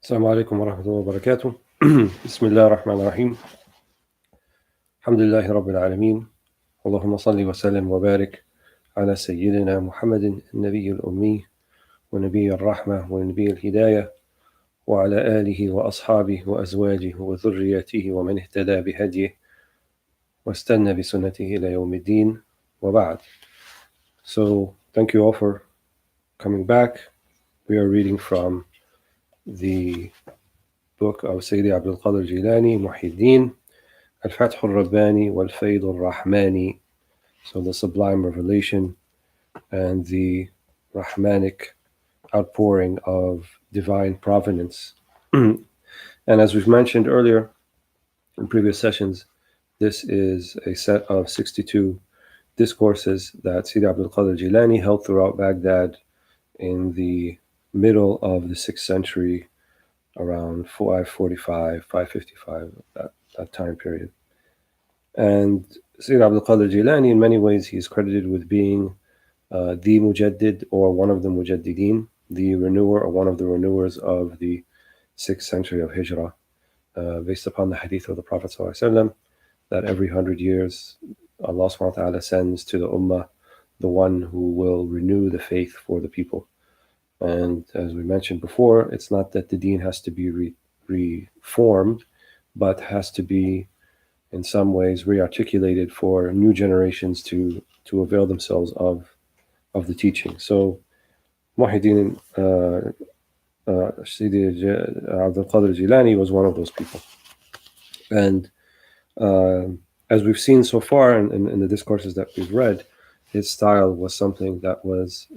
السلام عليكم ورحمة الله وبركاته. بسم الله الرحمن الرحيم. الحمد لله رب العالمين. اللهم صل وسلم وبارك على سيدنا محمد النبي الأمي ونبي الرحمة ونبي الهداية وعلى آله وأصحابه وأزواجه وذريته ومن اهتدى بهديه واستنى بسنته إلى يوم الدين وبعد. So thank you all for coming back. We are reading from the book of Shaykh Abd al-Jilani, Muhyiddin, al-Fath al-Rabbani wal-Fayd al-Rahmani. So the sublime revelation and the Rahmanic outpouring of divine providence. And as we've mentioned earlier in previous sessions, this is a set of 62 discourses that Sayyid Abd al-Jilani held throughout Baghdad in the middle of the 6th century, around 545, 555, that time period. And Sayyid Abd al-Jilani, in many ways, he's credited with being the Mujaddid, or one of the Mujaddidin, the renewer, or one of the renewers of the 6th century of Hijrah, based upon the hadith of the Prophet ﷺ, that every 100 years Allah subhanahu wa ta'ala sends to the Ummah the one who will renew the faith for the people. And as we mentioned before, it's not that the deen has to be reformed, but has to be in some ways re-articulated for new generations to avail themselves of the teaching. So Muhyiddin Sayyid Abd al-Jilani was one of those people. And as we've seen so far in the discourses that we've read, his style was something that was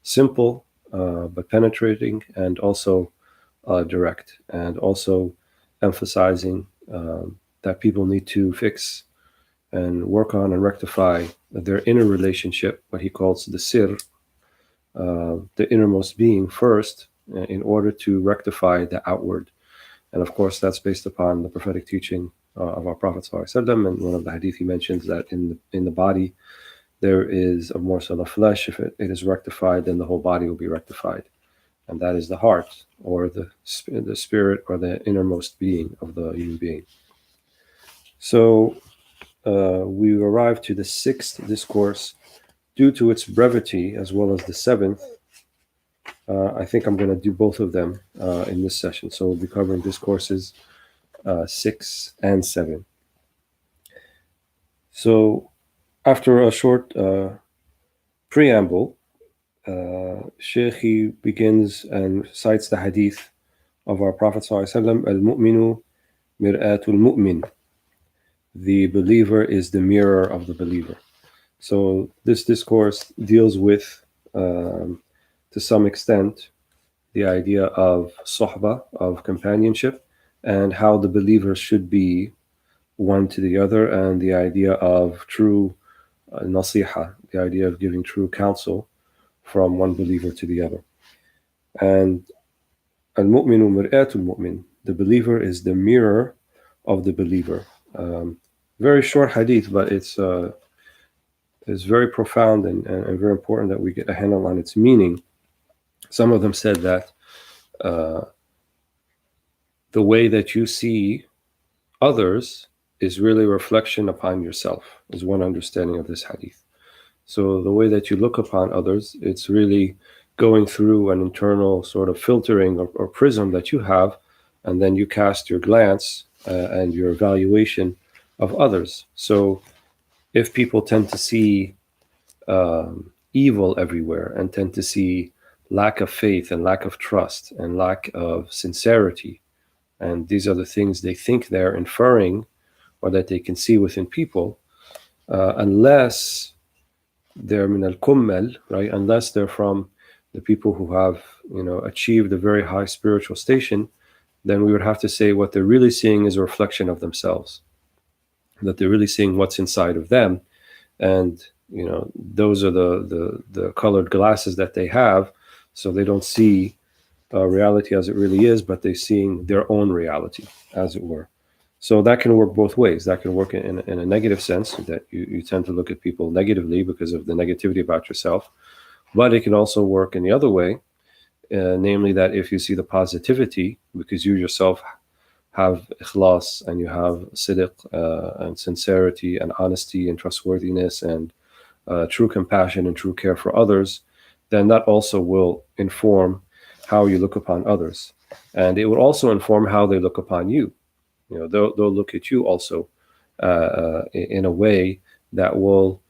simple, but penetrating, and also direct, and also emphasizing that people need to fix and work on and rectify their inner relationship, what he calls the sir, the innermost being first, in order to rectify the outward. And of course, that's based upon the prophetic teaching of our Prophet ﷺ. And one of the hadith he mentions that in the body there is a morsel of flesh. If it is rectified, then the whole body will be rectified, and that is the heart, or the spirit, or the innermost being of the human being. So we arrived to the 6th discourse. Due to its brevity, as well as the 7th, I think I'm going to do both of them in this session. So we'll be covering discourses 6 and 7. So after a short preamble, Shaykh begins and cites the hadith of our Prophet ﷺ, al-mu'minu mir'atul mu'min. The believer is the mirror of the believer. So this discourse deals with, to some extent, the idea of sohbah, of companionship, and how the believers should be one to the other, and the idea of true nasiha, the idea of giving true counsel from one believer to the other. And al-mu'minu mir'atul mu'min, the believer is the mirror of the believer. Very short hadith, but it's very profound and very important that we get a handle on its meaning. Some of them said that the way that you see others is really a reflection upon yourself, is one understanding of this hadith. So the way that you look upon others, it's really going through an internal sort of filtering or prism that you have, and then you cast your glance and your evaluation of others. So if people tend to see evil everywhere, and tend to see lack of faith and lack of trust and lack of sincerity, and these are the things they think they're inferring or that they can see within people, unless they're min al-kummel, right? Unless they're from the people who have, achieved a very high spiritual station, then we would have to say what they're really seeing is a reflection of themselves, that they're really seeing what's inside of them. And those are the colored glasses that they have, so they don't see reality as it really is, but they're seeing their own reality, as it were. So that can work both ways. That can work in a negative sense, that you tend to look at people negatively because of the negativity about yourself. But it can also work in the other way, namely that if you see the positivity, because you yourself have ikhlas and you have sidq and sincerity and honesty and trustworthiness and true compassion and true care for others, then that also will inform how you look upon others. And it will also inform how they look upon you. You know, they'll look at you also in a way that will,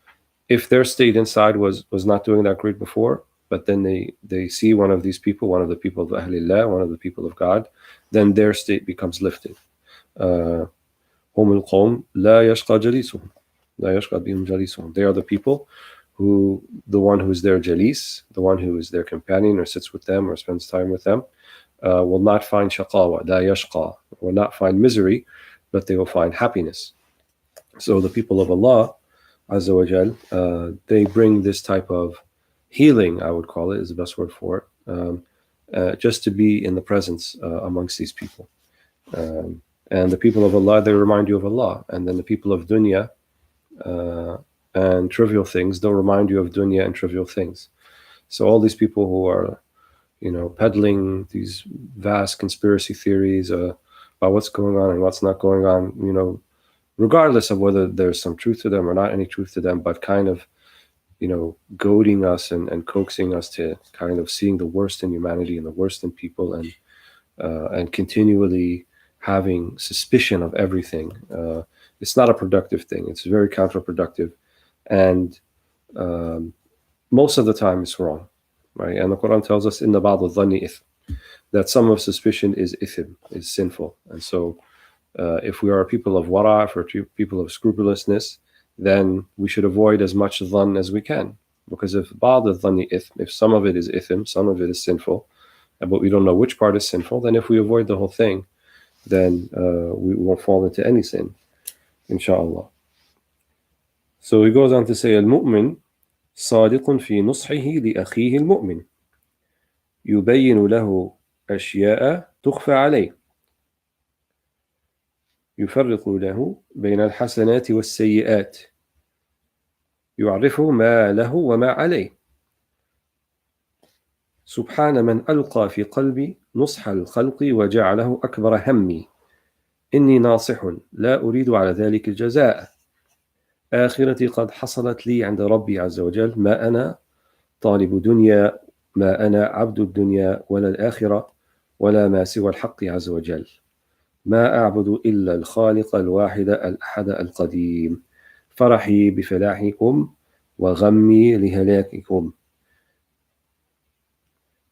if their state inside was not doing that great before, but then they see one of these people, one of the people of Ahlillah, one of the people of God, then their state becomes lifted. هم القوم لا يشقى جليسهم لا يشقى بهم جليسهم. They are the people who, the one who is their jalis, the one who is their companion or sits with them or spends time with them, will not find shaqawa, لا يشقى, will not find misery, but they will find happiness. So the people of Allah Azza wa Jal, they bring this type of healing, I would call it, is the best word for it, just to be in the presence amongst these people. And the people of Allah, they remind you of Allah. And then the people of dunya and trivial things, they'll remind you of dunya and trivial things. So all these people who are, you know, peddling these vast conspiracy theories about what's going on and what's not going on, you know, regardless of whether there's some truth to them or not any truth to them, but kind of, you know, goading us and coaxing us to kind of seeing the worst in humanity and the worst in people, and continually having suspicion of everything. It's not a productive thing. It's very counterproductive. And most of the time it's wrong, right? And the Quran tells us, "Inna ba'd al-dhanni ithm," that some of suspicion is ithm, is sinful. And so if we are people of wara, if we're people of scrupulousness, then we should avoid as much dhann as we can. Because if ba'd al-dhanni ithm, if some of it is ithm, some of it is sinful, but we don't know which part is sinful, then if we avoid the whole thing, then we won't fall into any sin, inshallah. So he goes on to say, المؤمن صادق في نصحه لأخيه المؤمن يبين له أشياء تخفى عليه يفرق له بين الحسنات والسيئات يعرفه ما له وما عليه سبحان من ألقى في قلبي نصح الخلق وجعله أكبر همي إني ناصح لا أريد على ذلك الجزاء آخرتي قد حصلت لي عند ربي عز وجل ما أنا طالب دنيا ما أنا عبد الدنيا ولا الآخرة ولا ما سوى الحق عز وجل ما أعبد إلا الخالق الواحد الأحد القديم فرحي بفلاحكم وغمي لهلاككم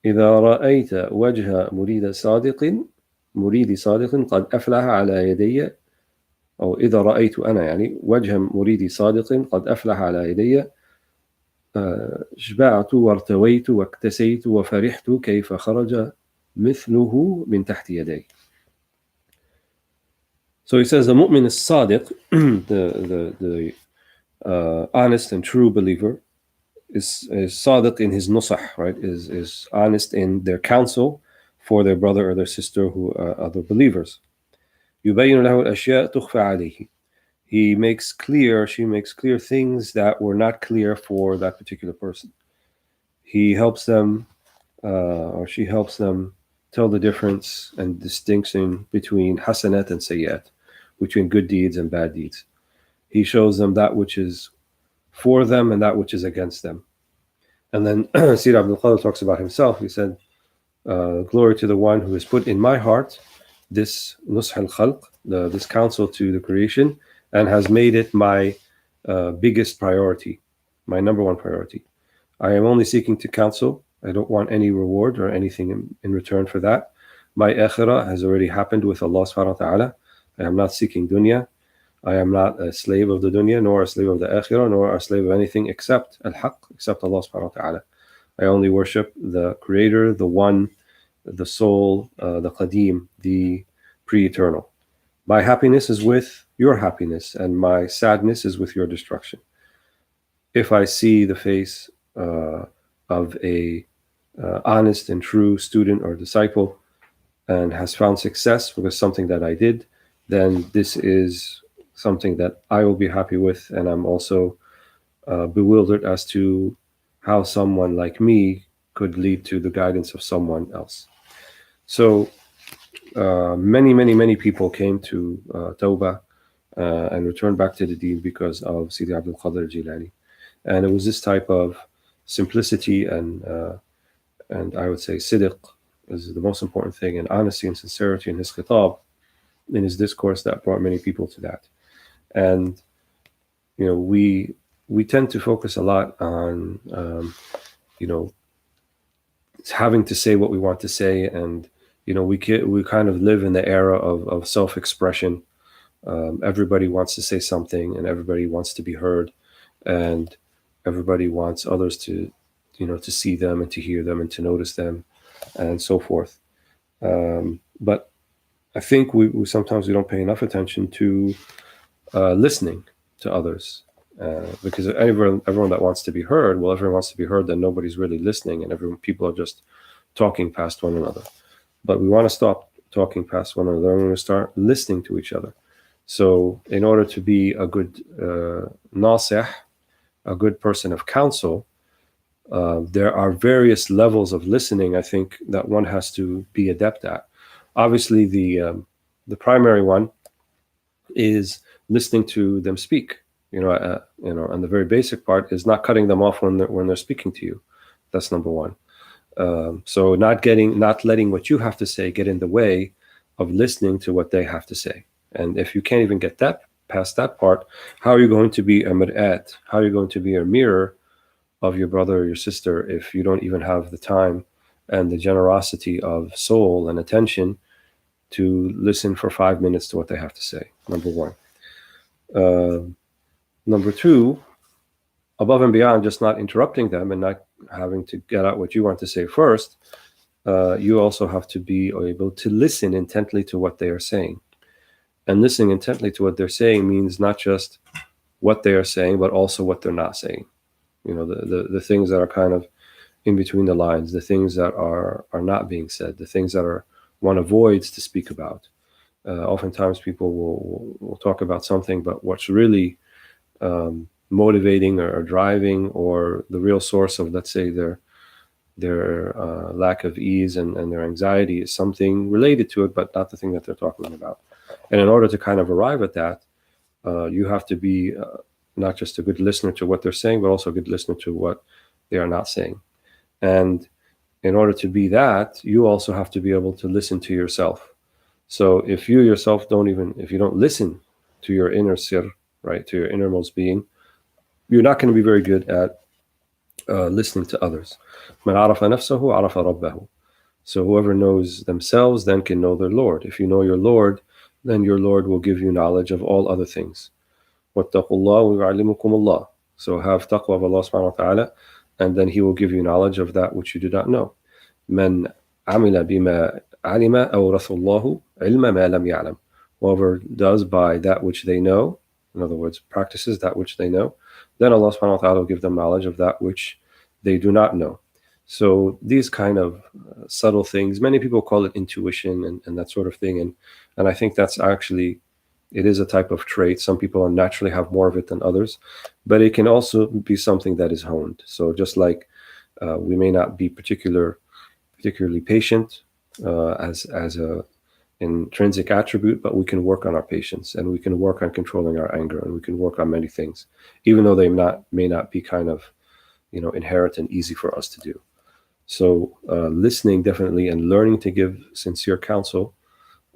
إذا رأيت وجه مريد صادق قد أفلح على يدي، أو إذا رأيت أنا يعني وجه مريد صادق قد أفلح على يدي شبعت وارتويت واكتسيت وفرحت كيف خرج مثله من تحت يدي. So he says the mu'min is sadiq, the honest and true believer, is sadiq in his nusah, right? Is honest in their counsel for their brother or their sister who are other believers. يبين له الأشياء تخفى عليه. He makes clear, she makes clear things that were not clear for that particular person. He helps them, or she helps them tell the difference and distinction between hasanat and sayyat, between good deeds and bad deeds. He shows them that which is for them and that which is against them. And then Sayyid Abd al-Qadir talks about himself. He said, glory to the one who has put in my heart this nush al-khalq, this counsel to the creation, and has made it my biggest priority, my number one priority. I am only seeking to counsel. I don't want any reward or anything in return for that. My akhirah has already happened with Allah subhanahu wa ta'ala. I am not seeking dunya. I am not a slave of the dunya, nor a slave of the akhirah, nor a slave of anything except al-haq, except Allah subhanahu wa ta'ala. I only worship the creator, the one, the soul, the qadim, the pre-eternal. My happiness is with your happiness, and my sadness is with your destruction. If I see the face of a honest and true student or disciple and has found success because something that I did, then this is something that I will be happy with, and I'm also bewildered as to how someone like me could lead to the guidance of someone else. So many people came to Tawbah and returned back to the deen because of Sidi Abd al-Qadir al-Jilani. And it was this type of simplicity and I would say sidq is the most important thing, and honesty and sincerity in his khitab, in his discourse, that brought many people to that. And we tend to focus a lot on having to say what we want to say, and we kind of live in the era of self-expression. Everybody wants to say something, and everybody wants to be heard, and everybody wants others to to see them and to hear them and to notice them, and so forth. But I think we sometimes we don't pay enough attention to listening to others, because everyone that wants to be heard, well, everyone wants to be heard, then nobody's really listening, and people are just talking past one another. But we want to stop talking past one another, and we're going to start listening to each other. So in order to be a good nasih, a good person of counsel, there are various levels of listening, I think, that one has to be adept at. Obviously, the primary one is listening to them speak. And the very basic part is not cutting them off when they're speaking to you. That's number one. So not letting what you have to say get in the way of listening to what they have to say. And if you can't even get past that part, how are you going to be a mir'at? How are you going to be a mirror of your brother or your sister if you don't even have the time and the generosity of soul and attention to listen for 5 minutes to what they have to say? Number one. Number two, above and beyond just not interrupting them and not having to get out what you want to say first, you also have to be able to listen intently to what they are saying. And listening intently to what they're saying means not just what they are saying, but also what they're not saying. The things that are kind of in between the lines, the things that are not being said, the things that one avoids to speak about. Oftentimes people will talk about something, but what's really motivating or driving, or the real source of, let's say, their lack of ease and their anxiety is something related to it, but not the thing that they're talking about. And in order to kind of arrive at that, you have to be not just a good listener to what they're saying, but also a good listener to what they are not saying. And in order to be that, you also have to be able to listen to yourself. So if you yourself if you don't listen to your inner sir, right, to your innermost being, you're not going to be very good at listening to others. مَنْ عَرَفَ نَفْسَهُ عَرَفَ رَبَّهُ. So whoever knows themselves then can know their Lord. If you know your Lord, then your Lord will give you knowledge of all other things. وَاتَّقُوا اللَّهَ وَيُعَلِّمُكُمُ اللَّهُ. So have taqwa of Allah subhanahu wa ta'ala, and then He will give you knowledge of that which you do not know. مَنْ عَمِلَ بِمَا عَلِمَ أَوْرَثُ اللَّهُ عِلْمَ مَا لَمْ يَعْلَمْ. Whoever does by that which they know, in other words, practices that which they know, then Allah subhanahu wa ta'ala will give them knowledge of that which they do not know. So these kind of subtle things, many people call it intuition and that sort of thing. And I think that's actually, it is a type of trait. Some people naturally have more of it than others, but it can also be something that is honed. So just like we may not be particularly patient as a intrinsic attribute, but we can work on our patience, and we can work on controlling our anger, and we can work on many things, even though they may not be kind of inherent and easy for us to do. So listening definitely, and learning to give sincere counsel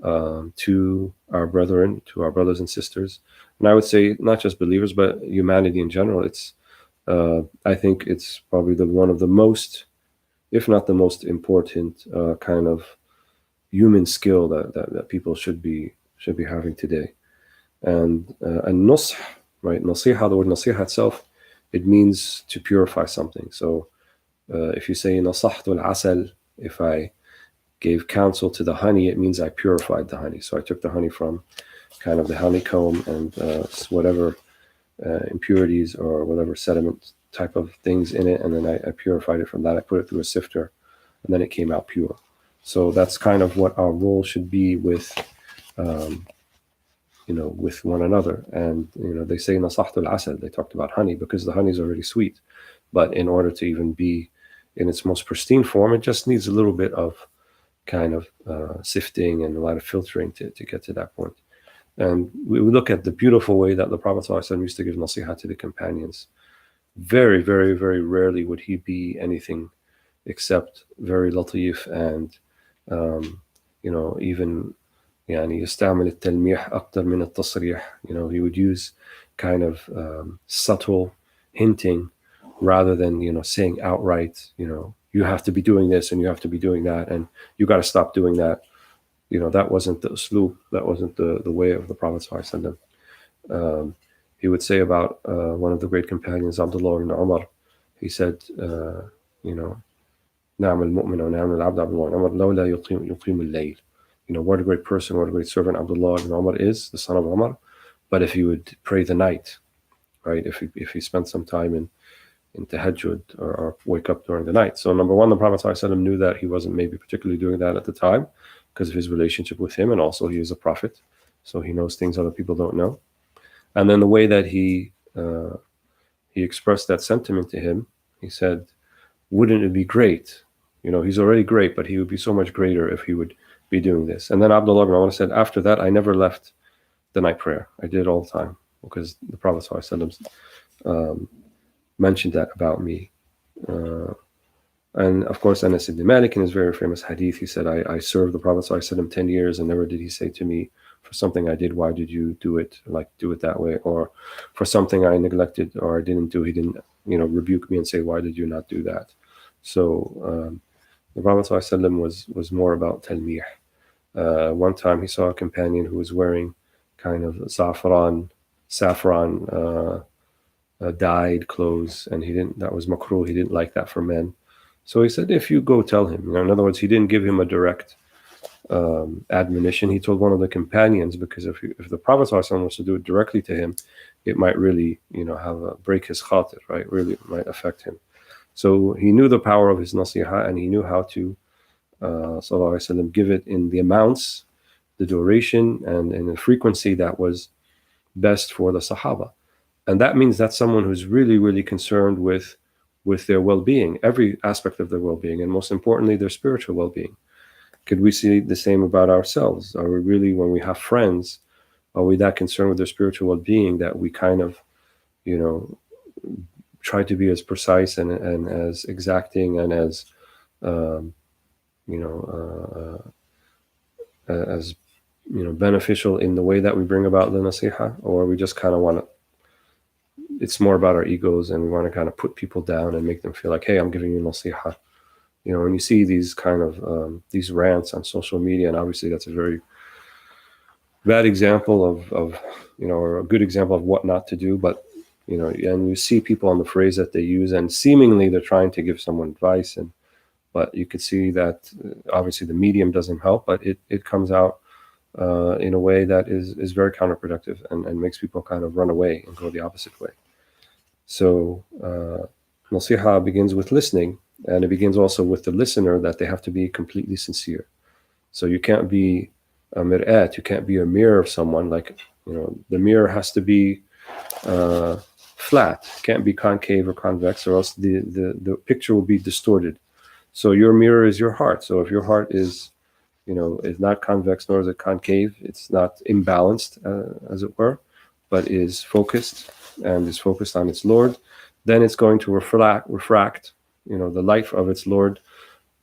to our brethren, to our brothers and sisters, and I would say not just believers but humanity in general. It's I think it's probably one of the most, if not the most important kind of human skill that people should be having today. And nusх, right? Nasiha, the word nasiha itself, it means to purify something. So if you say nasahtu al-asal, if I gave counsel to the honey, it means I purified the honey. So I took the honey from kind of the honeycomb and whatever impurities or whatever sediment type of things in it, and then I purified it from that. I put it through a sifter, and then it came out pure. So that's kind of what our role should be with with one another. And they say nasahtu al-asal, they talked about honey because the honey is already sweet. But in order to even be in its most pristine form. It just needs a little bit of kind of sifting and a lot of filtering to get to that point. And we look at the beautiful way that the Prophet ﷺ used to give nasiha to the companions. Very, very, very rarely would he be anything except very latif and, even يعني يستعمل التلميح أكتر من التصريح. He would use kind of subtle hinting rather than, saying outright, you have to be doing this and you have to be doing that and you got to stop doing that. That wasn't the usloob, that wasn't the way of the Prophet ﷺ. He would say about one of the great companions, Abdullah ibn Umar, he said, نعم المؤمن ونعم العبد عبد الله بن عمر لولا يقيم الليل. What a great person, what a great servant Abdullah ibn Umar is, the son of Umar. But if he would pray the night, right? If he spent some time in tahajjud or wake up during the night. So number one, the Prophet ﷺ knew that he wasn't maybe particularly doing that at the time because of his relationship with him, and also he is a prophet, so he knows things other people don't know. And then the way that he expressed that sentiment to him, he said, wouldn't it be great? He's already great, but he would be so much greater if he would be doing this. And then Abdullah ibn Umar said, after that, I never left the night prayer. I did it all the time because the Prophet ﷺ mentioned that about me. And of course, Anas ibn Malik in his very famous hadith, he said, I served the Prophet ﷺ 10 years and never did he say to me, for something I did, why did you do it? Like, do it that way. Or for something I neglected or I didn't do, he didn't, rebuke me and say, why did you not do that? So the Prophet ﷺ was more about talmih. One time he saw a companion who was wearing kind of saffron dyed clothes, and that was makruh. He didn't like that for men. So he said, if you go tell him, in other words, he didn't give him a direct admonition. He told one of the companions, because if the Prophet ﷺ was to do it directly to him, it might really, break his khatir, right? Really might affect him. So he knew the power of his nasiha, and he knew how to sallallahu alaihi wasallam give it in the amounts, the duration, and in the frequency that was best for the Sahaba. And that means that's someone who's really, really concerned with their well-being, every aspect of their well-being, and most importantly, their spiritual well-being. Could we see the same about ourselves? Are we really, when we have friends, are we that concerned with their spiritual well-being that we kind of, try to be as precise and as exacting and as, beneficial in the way that we bring about the nasiha? Or we just kind of want to, it's more about our egos, and we want to kind of put people down and make them feel like, hey, I'm giving you nasiha. When you see these kind of these rants on social media, and obviously that's a very bad example of or a good example of what not to do, but and you see people on the phrase that they use, and seemingly they're trying to give someone advice, but you could see that obviously the medium doesn't help, but it comes out in a way that is very counterproductive and makes people kind of run away and go the opposite way. So nasiha begins with listening, and it begins also with the listener, that they have to be completely sincere. So you can't be a mir'at, you can't be a mirror of someone. Like, the mirror has to be flat, can't be concave or convex, or else the picture will be distorted. So your mirror is your heart. So if your heart is not convex nor is it concave, it's not imbalanced, as it were, but is focused and is focused on its Lord, then it's going to refract the light of its Lord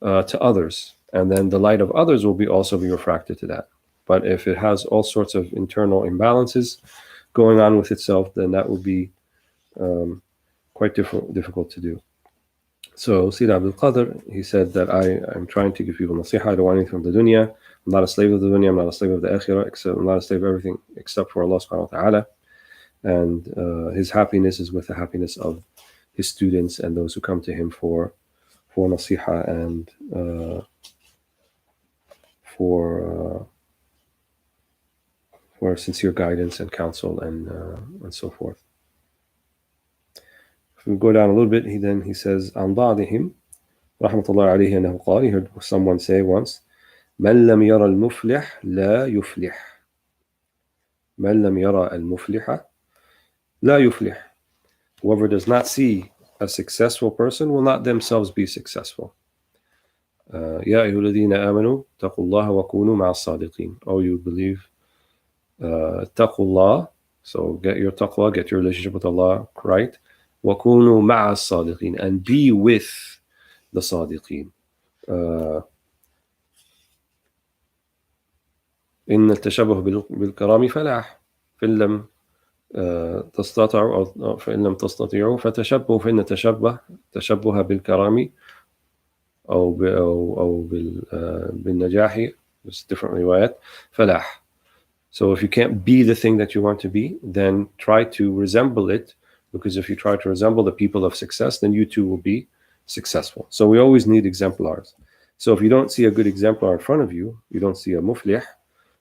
to others, and then the light of others will also be refracted to that. But if it has all sorts of internal imbalances going on with itself, then that will be quite difficult to do. So Sayyid al-Qadir, he said that I'm trying to give people nasiha. I don't want anything from the dunya. I'm not a slave of the dunya. I'm not a slave of the akhirah. I'm not a slave of everything except for Allah subhanahu wa ta'ala. And his happiness is with the happiness of his students and those who come to him for nasiha and for sincere guidance and counsel and so forth. If we go down a little bit, he says, عن بعضهم رحمة الله عليه أنه قال, he heard someone say once, من لم يرى المفلح لا يفلح. من لم يرى المفلح لا يفلح. Whoever does not see a successful person will not themselves be successful. يا أيها الذين آمنوا اتقوا الله وكونوا مع الصادقين. Oh, you believe. اتقوا الله. So get your taqwa, get your relationship with Allah right. وكونوا مع الصادقين, and be with the صادقين. إن التشبه بالكرام فلاح فإن لم تستطيعوا أو فإن لم تستطيعوا فتشبهوا فإن تشبه بالكرام أو بالنجاح, there's different روايات, فلاح. So if you can't be the thing that you want to be, then try to resemble it, because if you try to resemble the people of success, then you too will be successful. So we always need exemplars. So if you don't see a good exemplar in front of you, you don't see a muflih,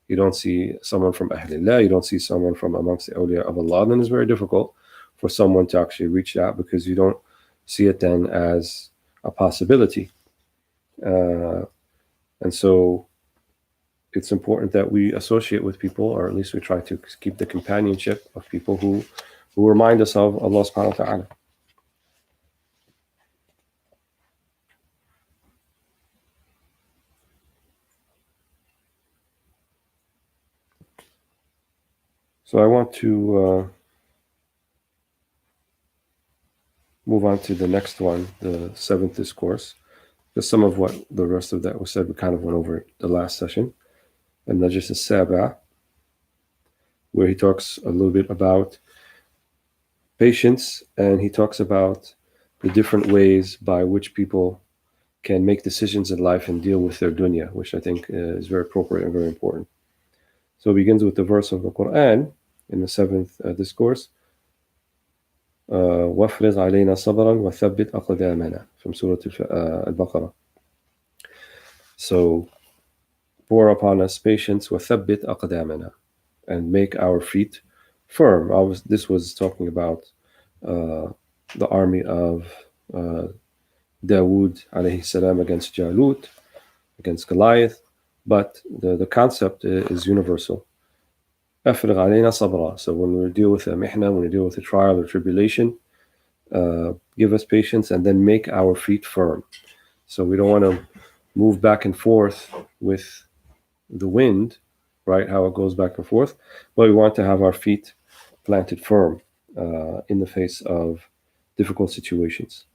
you don't see someone from Ahlillah, you don't see someone from amongst the awliya of Allah, then it's very difficult for someone to actually reach that, because you don't see it then as a possibility. And so it's important that we associate with people, or at least we try to keep the companionship of people who remind us of Allah subhanahu wa ta'ala. So I want to move on to the next one, the 7th discourse. Because some of what the rest of that was said, we kind of went over the last session. And Najis al-Saba, where he talks a little bit about patience, and he talks about the different ways by which people can make decisions in life and deal with their dunya, which I think is very appropriate and very important. So it begins with the verse of the Quran in the 7th discourse. وَافْرِغْ عَلَيْنَا صَبْرًا وَثَبِّتْ أَقْدَامَنَا, from Surah Al-Baqarah. So pour upon us patience, وَثَبِّتْ أَقْدَامَنَا, and make our feet firm. This was talking about the army of Dawood alayhi salam against Jalut, against Goliath, but the concept is universal. أفرغ علينا صبرا. So when we deal with a mihna, when we deal with a trial or tribulation, give us patience and then make our feet firm. So we don't want to move back and forth with the wind, right? How it goes back and forth, but we want to have our feet planted firm in the face of difficult situations.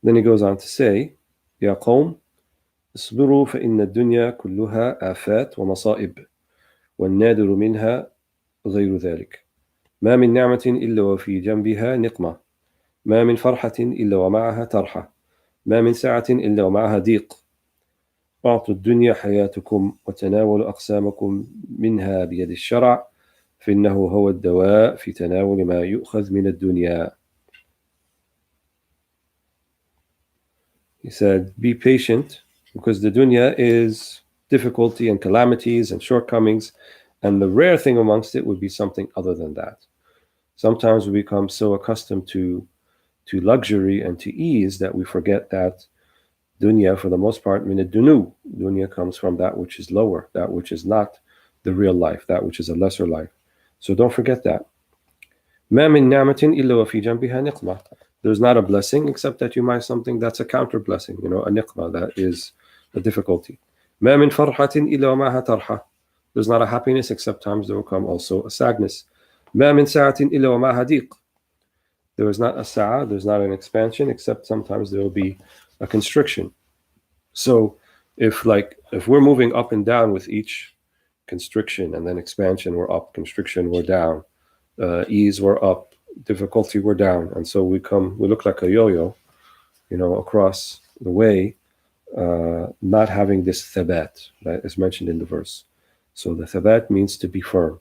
Then he goes on to say, يا قوم اصبروا فإن الدنيا كلها آفات ومصائب والنادر منها غير ذلك ما من نعمة إلا وفي جنبها نقمة ما من فرحة إلا ومعها ترحة ما من سعة إلا ومعها ضيق أعطوا الدنيا حياتكم وتناولوا أقسامكم منها بيد الشرع فإنه هو الدواء في تناول ما يؤخذ من الدنيا. He said, be patient, because the dunya is difficulty and calamities and shortcomings, and the rare thing amongst it would be something other than that. Sometimes we become so accustomed to luxury and to ease that we forget that dunya, for the most part, min ad-dunu. Dunya comes from that which is lower, that which is not the real life, that which is a lesser life. So don't forget that. ما من نعمة إلا وفي جنبها نقمة. There's not a blessing except that you might have something that's a counter blessing, a niqmah, that is a difficulty. ما من فرحة إلا ومعها ترحة. There's not a happiness except times there will come also a sadness. ما من سعة إلا ومعها ضيق. There is not a sa'a, there's not an expansion, except sometimes there will be a constriction. So if we're moving up and down with each constriction, and then expansion, we're up, constriction, we're down, ease, we're up, difficulty, we're down, and so we look like a yo-yo, across the way, not having this thabat that is mentioned in the verse. So the thabat means to be firm.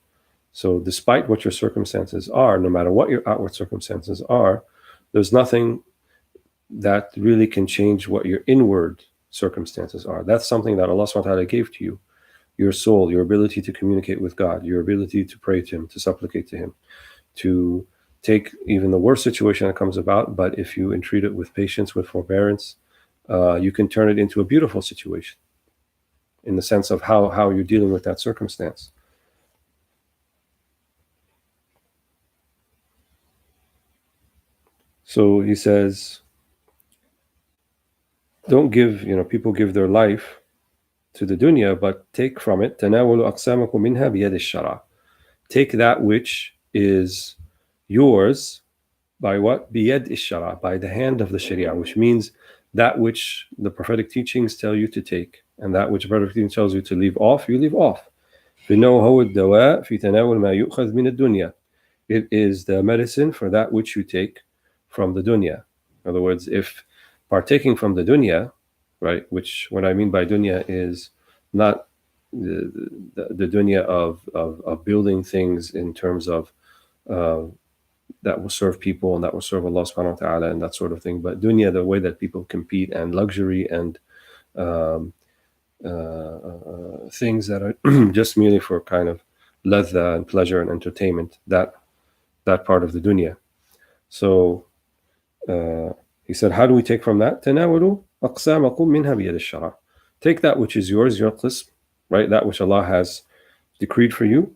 So despite what your circumstances are, no matter what your outward circumstances are, there's nothing that really can change what your inward circumstances are. That's something that Allah subhanahu wa ta'ala gave to you. Your soul, your ability to communicate with God, your ability to pray to Him, to supplicate to Him, to take even the worst situation that comes about, but if you entreat it with patience, with forbearance, you can turn it into a beautiful situation in the sense of how you're dealing with that circumstance. So he says, don't give, people give their life to the dunya, but take from it. تناولوا أقسامكم منها بيد الشرع. Take that which is yours by what? بيد الشرع, by the hand of the sharia, which means that which the prophetic teachings tell you to take, and that which the prophetic teaching tells you to leave off, you leave off. فإنه هو الدواء في تناول ما يؤخذ من الدنيا. It is the medicine for that which you take from the dunya. In other words, if partaking from the dunya, right, which what I mean by dunya is not the dunya of building things in terms of that will serve people and that will serve Allah subhanahu wa ta'ala and that sort of thing, but dunya, the way that people compete, and luxury, and things that are just merely for kind of ladha and pleasure and entertainment, that part of the dunya. So he said, how do we take from that? تناولوا أقسامكم منها بيد الشرع. Take that which is yours, your qism, right? That which Allah has decreed for you,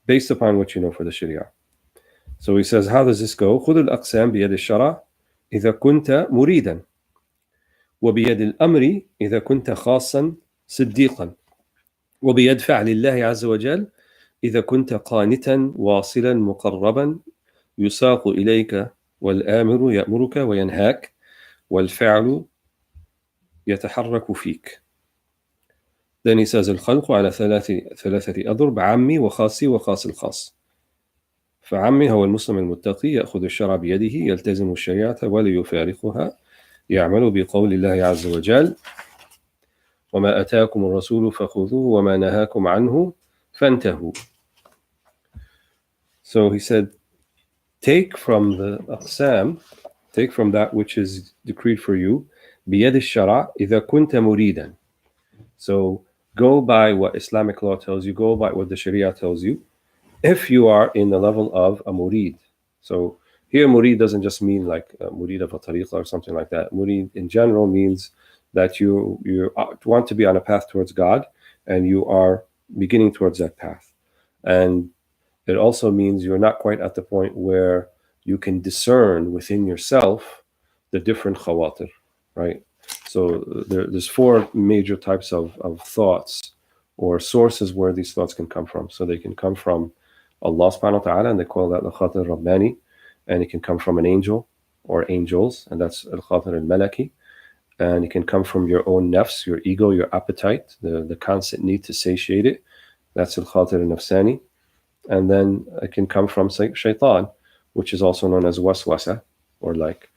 based upon what you know for the sharia. So he says, how does this go? خذ الأقسام بيد الشرع إذا كنت مريدا وبيد الأمر إذا كنت خاصا صديقا وبيد فعل الله عز وجل إذا كنت قانتا واصلا مقربا يساق إليك والآمر يأمرك وينهاك والفعل يتحرك فيك. Then he says الخلق على ثلاثة أضرب: عمي وخاصي وخاص الخاص. فعمي هو المسلم المتقي يأخذ الشرع بيده يلتزم الشريعة ولا يفارقها يعمل بقول الله عز وجل وما أتاكم الرسول فخذوه وما نهاكم عنه فانتهوا. So he said, take from the aqsam, take from that which is decreed for you, بيد الشرع إذا كنت مريدا. So go by what Islamic law tells you, go by what the Sharia tells you, if you are in the level of a murid. So here murid doesn't just mean like a murid of a tariqah or something like that. Murid in general means that you want to be on a path towards God, and you are beginning towards that path. And it also means you're not quite at the point where you can discern within yourself the different khawatir, right? So there's four major types of thoughts or sources where these thoughts can come from. So they can come from Allah subhanahu wa ta'ala, and they call that al-Qadir al-Rabbani, and it can come from an angel or angels, and that's al-Qadir al-Malaki, and it can come from your own nafs, your ego, your appetite, the constant need to satiate it, that's al-Qadir al-Nafsani, and then it can come from shaitan, which is also known as waswasa, or like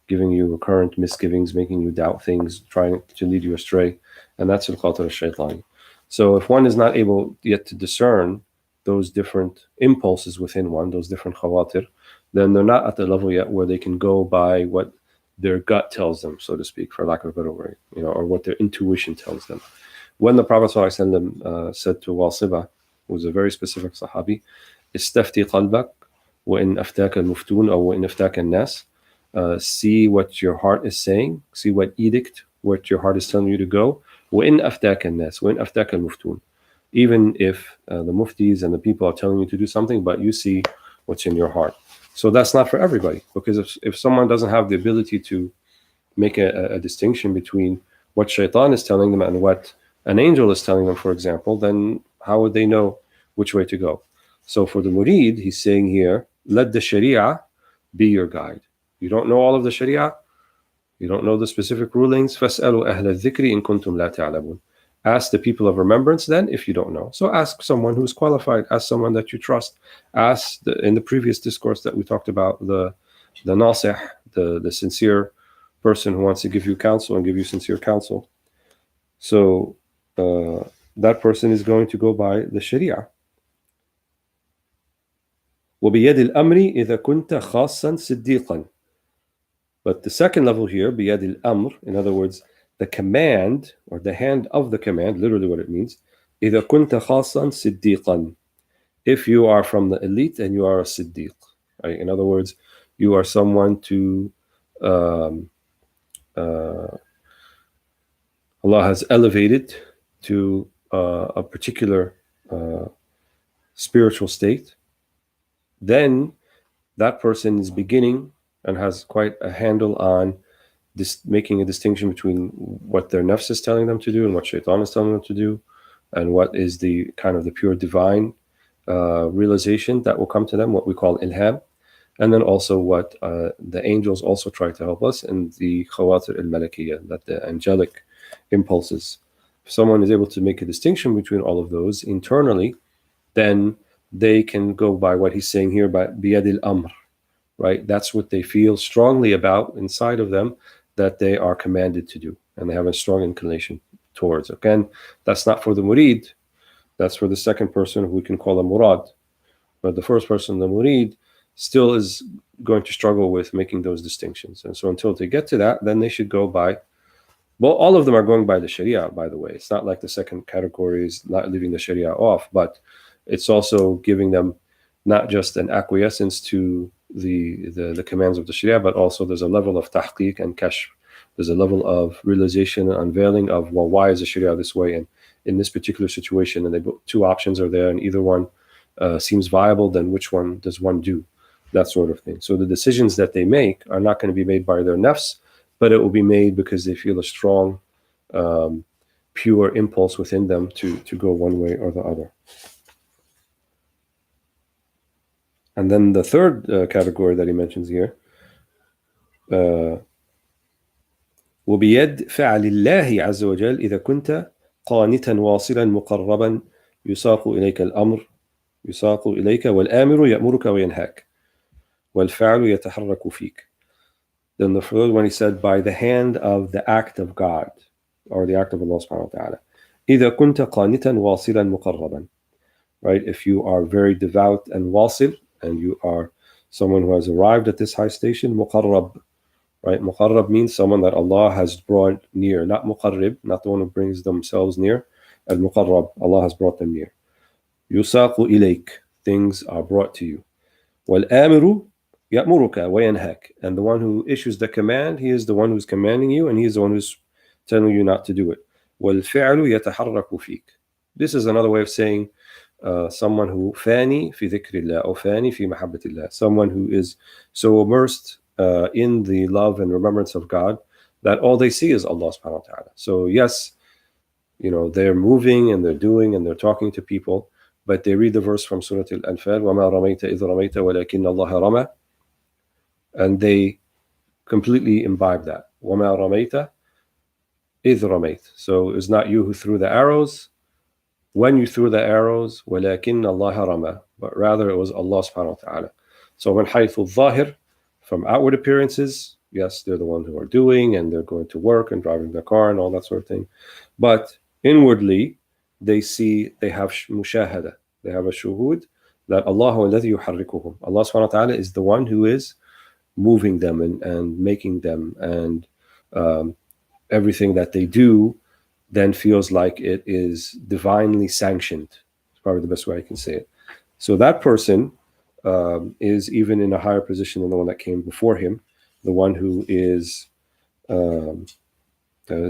giving you recurrent misgivings, making you doubt things, trying to lead you astray, and that's al-Qadir al-Shaytani. So if one is not able yet to discern those different impulses within one, those different khawatir, then they're not at the level yet where they can go by what their gut tells them, so to speak, for lack of a better word, or what their intuition tells them. When the Prophet ﷺ said to Wasiba, who was a very specific Sahabi, "Istafti qalbak wa in aftaka al-muftun or in aftaka al-nas," see what your heart is saying, see what edict, what your heart is telling you to go. Wa in aftaka al-nas, wa in aftaka al-muftun. Even if the muftis and the people are telling you to do something, but you see what's in your heart. So that's not for everybody, because if someone doesn't have the ability to make a distinction between what shaitan is telling them and what an angel is telling them, for example, then how would they know which way to go? So for the murid, he's saying here, let the sharia be your guide. You don't know all of the sharia, you don't know the specific rulings, فَاسْأَلُوا أَهْلَ الذِّكْرِ إِن كُنْتُمْ لَا تَعْلَمُونَ. Ask the people of remembrance then, if you don't know. So ask someone who's qualified, ask someone that you trust. Ask, in the previous discourse that we talked about, the nasih, the sincere person who wants to give you counsel and give you sincere counsel. So that person is going to go by the sharia. وَبِيَدِ الْأَمْرِ إِذَا كُنْتَ خَاصًا صِدِّيقًا. But the second level here, بِيَدِ الْأَمْر, in other words, the command, or the hand of the command, literally what it means, إِذَا كُنْتَ خَاصًا صِدِّيقًا. If you are from the elite and you are a siddiq, right? In other words, you are someone to Allah has elevated to a particular spiritual state, then that person is beginning and has quite a handle on this, making a distinction between what their nafs is telling them to do and what shaitan is telling them to do, and what is the kind of the pure divine realization that will come to them, what we call ilham, and then also what the angels also try to help us in the khawatir al-malakiyya, that the angelic impulses. If someone is able to make a distinction between all of those internally, then they can go by what he's saying here, by biyad al-amr, right? That's what they feel strongly about inside of them, that they are commanded to do, and they have a strong inclination towards. Again, that's not for the murid, that's for the second person, who we can call a murad. But the first person, the murid, still is going to struggle with making those distinctions. And so until they get to that, then they should go by, well, all of them are going by the sharia, by the way. It's not like the second category is not leaving the sharia off, but it's also giving them not just an acquiescence to the commands of the sharia, but also there's a level of tahqiq and kashf. There's a level of realization and unveiling of, well, why is the sharia this way? And in this particular situation, and two options are there, and either one seems viable, then which one does one do? That sort of thing. So the decisions that they make are not going to be made by their nafs, but it will be made because they feel a strong, pure impulse within them to go one way or the other. And then the third category that he mentions here, وبيد فعل الله عز وجل إذا كنت قانتا واصلا مقربا يساق إليك الأمر يساق إليك والآمر يأمرك وينهاك والفعل يتحرك فيك. Then the third one, he said, by the hand of the act of God, or the act of Allah subhanahu wa ta'ala. إذا كنت قانتا واصلا مقربا. Right? If you are very devout and wasil, and you are someone who has arrived at this high station, muqarrab. Right? Muqarrab means someone that Allah has brought near, not muqarrib, not the one who brings themselves near. Al-muqarrab, Allah has brought them near. Yusaqu ilayk, things are brought to you. Wal-amiru ya'muruka wa yanhak, and the one who issues the command, he is the one who's commanding you, and he is the one who's telling you not to do it. Wal-fi'lu yataharraku fik. This is another way of saying someone who fani fi dhikrillah, or fani fi mahabbatillah, someone who is so immersed in the love and remembrance of God that all they see is Allah subhanahu wa ta'ala. So yes, they're moving and they're doing and they're talking to people, but they read the verse from Surah Al-Anfal, وَمَا رَمَيْتَ إِذْ رَمَيْتَ وَلَكِنَّ اللَّهَ رَمَى, and they completely imbibe that. وَمَا رَمَيْتَ إِذْ رَمَيْتَ. So it's not you who threw the arrows when you threw the arrows, وَلَكِنَّ اللَّهَ رَمَى, but rather it was Allah subhanahu wa ta'ala. So من حيث الظاهر, from outward appearances, yes, they're the ones who are doing, and they're going to work and driving their car and all that sort of thing. But inwardly, they have mushahada, they have a shuhud, that Allah alladhi yuharrikuhum. Allah subhanahu wa ta'ala is the one who is moving them and making them, and everything that they do then feels like it is divinely sanctioned. It's probably the best way I can say it. So that person is even in a higher position than the one that came before him, the one who is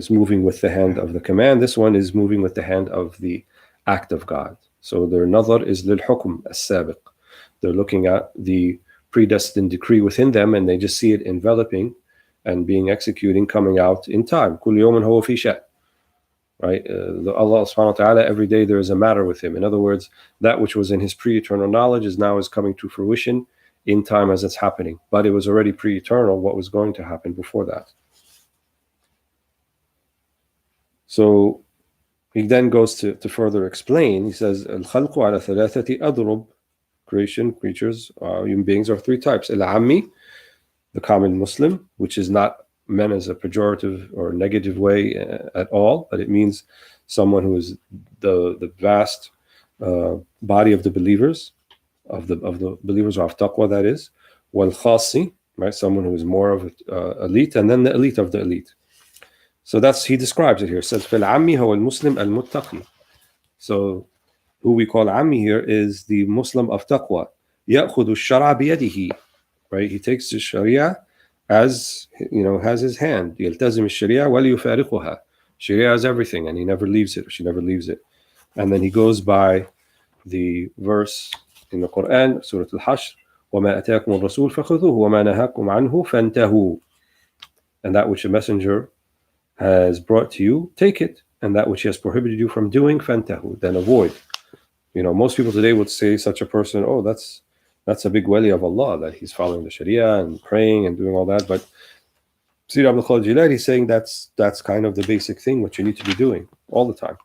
moving with the hand of the command. This one is moving with the hand of the act of God. So their nazar is lil hukm as-sabiq. They're looking at the predestined decree within them, and they just see it enveloping and being executing, coming out in time. Kul yawmin huwa fi sha'n. Right? Allah subhanahu wa ta'ala, every day there is a matter with him. In other words, that which was in his pre-eternal knowledge is coming to fruition in time as it's happening. But it was already pre-eternal what was going to happen before that. So he then goes to further explain. He says, Al-khalqu ala thalathati adrub. Creatures, human beings are three types. Al-ammi, the common Muslim, which is not meant as a pejorative or negative way at all, but it means someone who is the vast body of the believers, of the believers of taqwa, that is. Wal khasi, right, someone who is more of elite, and then the elite of the elite. So he describes it here. It says, Fil ammi huwa al-Muslim al-muttaqi. So who we call ammi here is the Muslim of taqwa. يأخذ الشرع بيده, right? He takes the sharia as, has his hand. يلتزم الشريعة وليفارقها. Sharia is everything, and he never leaves it, or she never leaves it. And then he goes by the verse in the Quran, Surah Al-Hashr, وَمَا أَتَاكُمُ الرَّسُولُ فَخُذُوهُ وَمَا نَهَاكُمْ عَنْهُ فَانْتَهُوا. And that which the messenger has brought to you, take it. And that which he has prohibited you from doing, فَانْتَهُوا, then avoid. Most people today would say such a person, oh, that's a big wali of Allah, that he's following the sharia and praying and doing all that. But Shaykh Abd al-Jilani is saying that's kind of the basic thing, what you need to be doing all the time.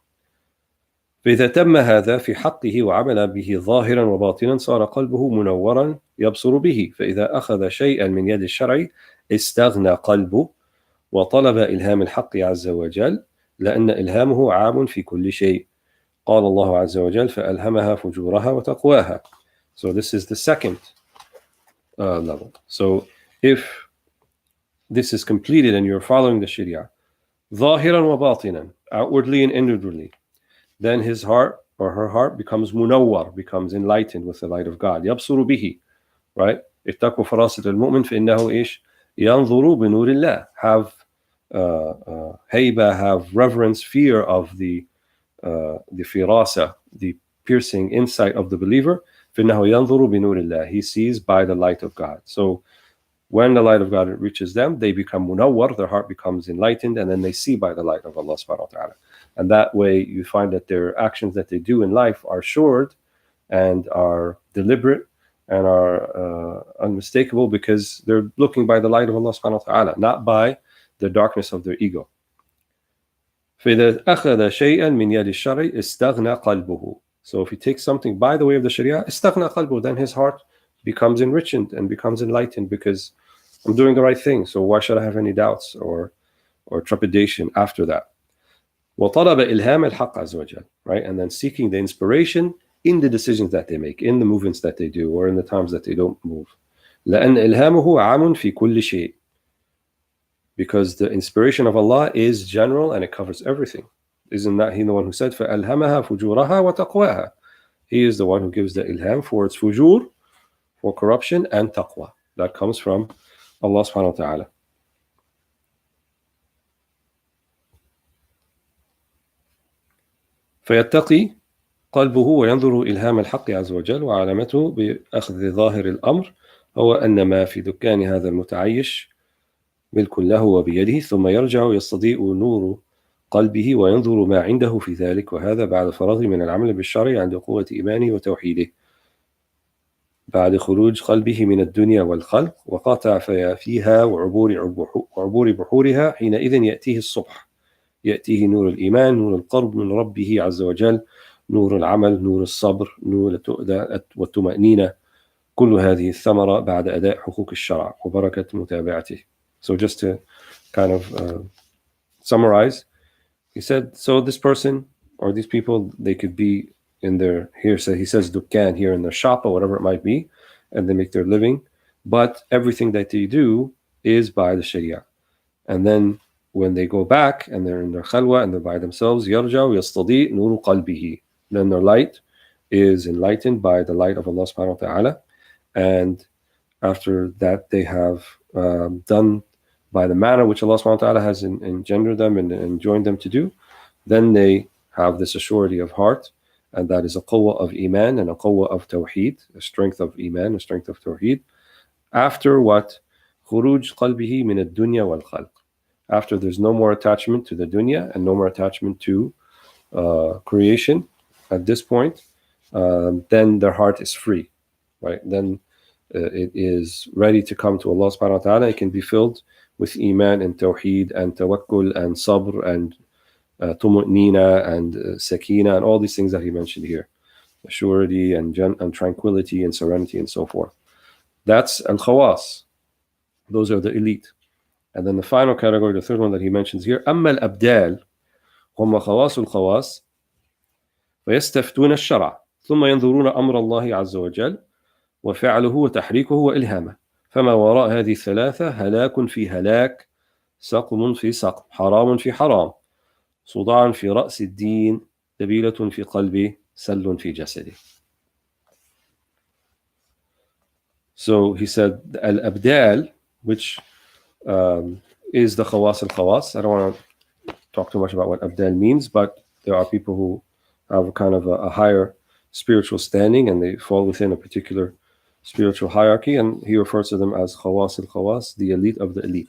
فإذا تم هذا في حقه وعمل به ظاهرا وباطنا صار قلبه منورا يبصر به فإذا أخذ شيئا من يد الشرع استغنى قلبه وطلب إلهام الحق عز وجل لأن إلهامه عام في كل شيء قال الله عز وجل فألهمها فجورها وتقواها. So this is the second level. So if this is completed and you're following the sharia ظاهرا وباطنا, outwardly and inwardly, then his heart or her heart becomes munawwar, becomes enlightened with the light of God. يبصر به, right? اتقوا فراسة المؤمن فإنه إيش ينظر بنور الله. Have هيبة, have reverence, fear of the firasa, the piercing insight of the believer. فإنه ينظر بنور الله. He sees by the light of God. So when the light of God reaches them, they become munawwar, their heart becomes enlightened, and then they see by the light of Allah subhanahu wa ta'ala. And that way you find that their actions that they do in life are assured and are deliberate and are unmistakable because they're looking by the light of Allah subhanahu wa ta'ala, not by the darkness of their ego. فَإِذَا أَخَذَ شَيْئًا مِنْ يَدِ الشَّرْعِ اسْتَغْنَى قَلْبُهُ. So if he takes something by the way of the sharia, اسْتَغْنَى قَلْبُهُ, then his heart becomes enriched and becomes enlightened because I'm doing the right thing. So why should I have any doubts or trepidation after that? وطلب إلهام الحق عز وجل, right? And then seeking the inspiration in the decisions that they make, in the movements that they do, or in the times that they don't move. لأن إلهامه عام في كل شيء. Because the inspiration of Allah is general and it covers everything. Isn't that He the one who said فَأَلْهَمَهَا فُجُورَهَا وَتَقْوَاهَا? He is the one who gives the ilham for its fujur, for corruption, and taqwa. That comes from Allah subhanahu wa ta'ala. فيتقي قلبه وينظر إلهام الحق عز وجل وعلامته بأخذ ظاهر الأمر هو أن ما في دكان هذا المتعيش ملك له وبيده ثم يرجع يستضيء نور قلبه وينظر ما عنده في ذلك وهذا بعد فراغ من العمل بالشرع عند قوة إيمانه وتوحيده بعد خروج قلبه من الدنيا والخلق وقاطع فيها وعبور بحورها حينئذ يأتيه الصبح يأتيه نور الإيمان نور القرب من ربه عز وجل نور العمل نور الصبر نور التؤدى والطمأنينة كل هذه الثمرة بعد أداء حقوق الشرع وبركة متابعته. So just to kind of summarize, he said, so this person or these people, they could be in their, here so he says dukkan here in their shop or whatever it might be, and they make their living, but everything that they do is by the sharia. And then when they go back and they're in their khalwa and they're by themselves, yarja yastadi nuru qalbihi, then their light is enlightened by the light of Allah subhanahu wa ta'ala. And after that they have done by the manner which Allah subhanahu wa ta'ala has engendered them and joined them to do, then they have this assurity of heart, and that is a quwwah of iman and a quwwah of tawheed, a strength of iman, a strength of tawheed. After what? Khuruj qalbihi min ad-dunya wal khalq. After there's no more attachment to the dunya and no more attachment to creation at this point, then their heart is free, right? Then it is ready to come to Allah subhanahu wa ta'ala. It can be filled with iman and tawheed and tawakkul and sabr and tuma'nina and sakina and all these things that he mentioned here, surety and tranquility and serenity and so forth. That's al-khawas. Those are the elite. And then the final category, the third one that he mentions here, أما الأبدال هم خواص الخواص فيستفتون الشرع ثم ينظرون أمر الله عز وجل وفعله وتحريكه وإلهامه فما وراء هذه الثلاثة هلاك في هلاك سقم في سقم حرام في حرام صداع في رأس الدين دبيلة في قلبه سل في جسده. So he said al-abdal, which is the khawas al-khawas. I don't want to talk too much about what abdal means, but there are people who have kind of a higher spiritual standing and they fall within a particular spiritual hierarchy, and he refers to them as khawas al-khawas, the elite of the elite.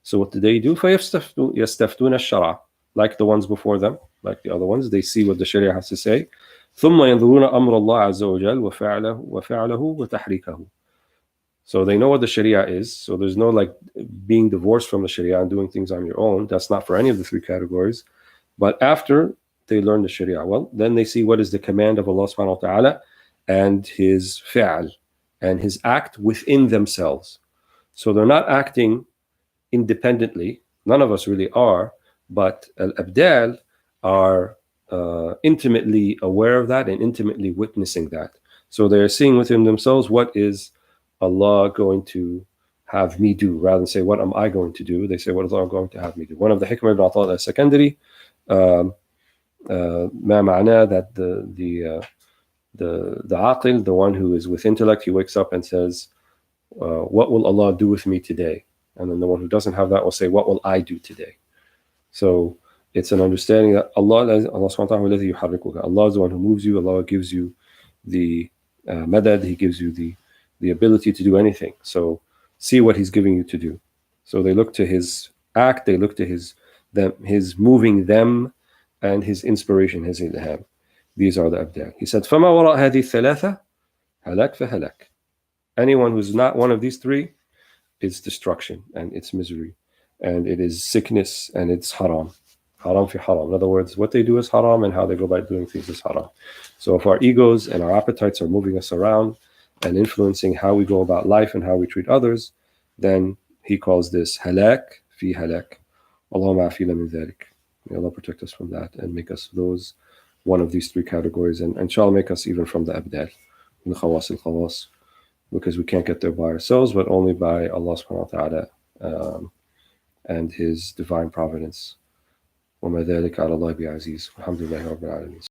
So what do they do? فَيَسْتَفْتُونَ الشَّرْعَ, like the ones before them, like the other ones. They see what the sharia has to say. ثُمَّ يَنْظُرُونَ أَمْرَ اللَّهِ عَزَّ وَجَلَّ وَفَعْلَهُ وَتَحْرِيكَهُ. So they know what the sharia is. So there's no like being divorced from the sharia and doing things on your own. That's not for any of the three categories. But after they learn the sharia, well, then they see what is the command of Allah subhanahu wa ta'ala and his fi'al and his act within themselves. So they're not acting independently. None of us really are, but al-abdal are intimately aware of that and intimately witnessing that. So they're seeing within themselves, what is Allah going to have me do, rather than say, what am I going to do? They say, what is Allah going to have me do? One of the hikmah ibn Atha al-Secondary, ما معناه, that the aqil, the one who is with intellect, he wakes up and says, what will Allah do with me today? And then the one who doesn't have that will say, what will I do today? So it's an understanding that Allah subhanahu wa ta'ala, Allah is the one who moves you. Allah gives you the madad, he gives you the ability to do anything. So see what he's giving you to do. So they look to his act, they look to his moving them, and his inspiration, his ilham. These are the abdal. He said, فَمَا وَرَاءَ هَذِهِ الثَّلَاثَةِ هَلَكْ فَهَلَكْ. Anyone who's not one of these three, it's destruction and it's misery, and it is sickness, and it's haram. Haram fi haram. In other words, what they do is haram, and how they go about doing things is haram. So if our egos and our appetites are moving us around and influencing how we go about life and how we treat others, then he calls this halak fi halak. Allahumma afina min dhalik. May Allah protect us from that and make us those, one of these three categories, and inshallah make us even from the abdal, the khawas al-khawas, because we can't get there by ourselves, but only by Allah subhanahu wa ta'ala and his divine providence. وَمَا ذَلِكَ عَلَى اللَّهِ بِعَزِيزٍ. Alhamdulillahi Rabbil Alameen.